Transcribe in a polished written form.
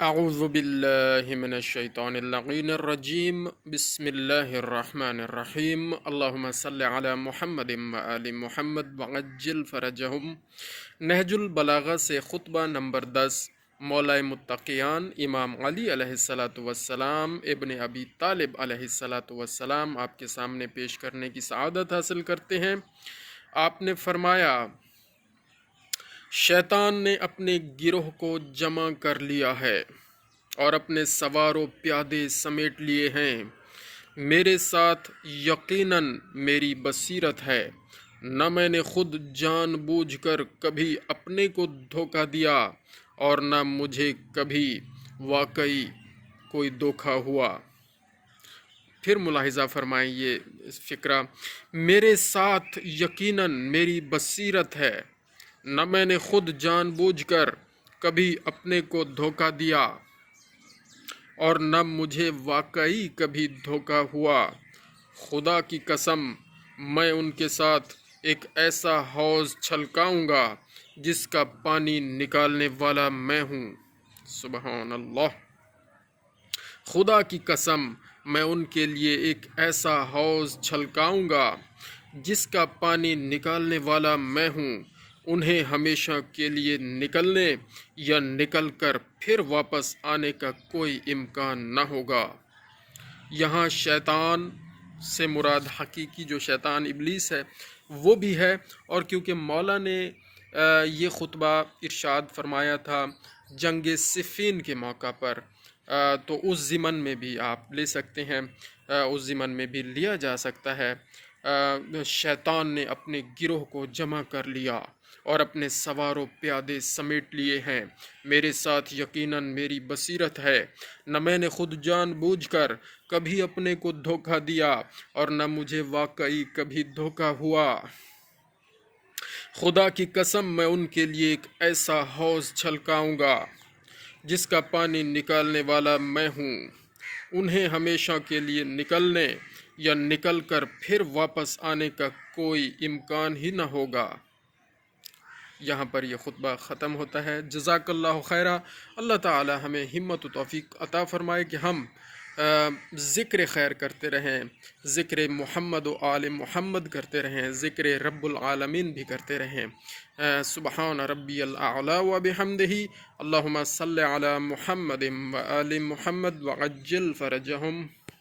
اعوذ باللہ من الشیطان اللعین الرجیم بسم اللہ الرحمن الرحیم اللہم صلی علی محمد و آل محمد وعجل فرجہم۔ نہج البلاغہ سے خطبہ نمبر 10 مولا متقیان امام علی علیہ السلام ابن ابی طالب علیہ السلام آپ کے سامنے پیش کرنے کی سعادت حاصل کرتے ہیں۔ آپ نے فرمایا، شیطان نے اپنے گروہ کو جمع کر لیا ہے اور اپنے سوار و پیادے سمیٹ لیے ہیں۔ میرے ساتھ یقیناً میری بصیرت ہے، نہ میں نے خود جان بوجھ کر کبھی اپنے کو دھوکہ دیا اور نہ مجھے کبھی واقعی کوئی دھوکہ ہوا۔ پھر ملاحظہ فرمائیں یہ فقرہ، میرے ساتھ یقیناً میری بصیرت ہے، نہ میں نے خود جان بوجھ کر کبھی اپنے کو دھوکہ دیا اور نہ مجھے واقعی کبھی دھوکہ ہوا۔ خدا کی قسم، میں ان کے ساتھ ایک ایسا حوض چھلکاؤں گا جس کا پانی نکالنے والا میں ہوں۔ سبحان اللہ۔ خدا کی قسم، میں ان کے لیے ایک ایسا حوض چھلکاؤں گا جس کا پانی نکالنے والا میں ہوں۔ انہیں ہمیشہ کے لیے نکلنے یا نکل کر پھر واپس آنے کا کوئی امکان نہ ہوگا۔ یہاں شیطان سے مراد حقیقی جو شیطان ابلیس ہے وہ بھی ہے، اور کیونکہ مولا نے یہ خطبہ ارشاد فرمایا تھا جنگ صفین کے موقع پر، تو اس ضمن میں بھی آپ لے سکتے ہیں، اس ضمن میں بھی لیا جا سکتا ہے۔ شیطان نے اپنے گروہ کو جمع کر لیا اور اپنے سوار و پیادے سمیٹ لیے ہیں۔ میرے ساتھ یقیناً میری بصیرت ہے، نہ میں نے خود جان بوجھ کر کبھی اپنے کو دھوکہ دیا اور نہ مجھے واقعی کبھی دھوکہ ہوا۔ خدا کی قسم، میں ان کے لیے ایک ایسا حوض چھلکاؤں گا جس کا پانی نکالنے والا میں ہوں۔ انہیں ہمیشہ کے لیے نکلنے یا نکل کر پھر واپس آنے کا کوئی امکان ہی نہ ہوگا۔ یہاں پر یہ خطبہ ختم ہوتا ہے۔ جزاک اللہ خیرہ۔ اللہ تعالی ہمیں ہمت و توفیق عطا فرمائے کہ ہم ذکر خیر کرتے رہیں، ذکر محمد و آل محمد کرتے رہیں، ذکر رب العالمین بھی کرتے رہیں۔ سبحان ربی الاعلی و بحمدہ، اللہم صلی علی محمد و آل محمد وعجل فرجہم۔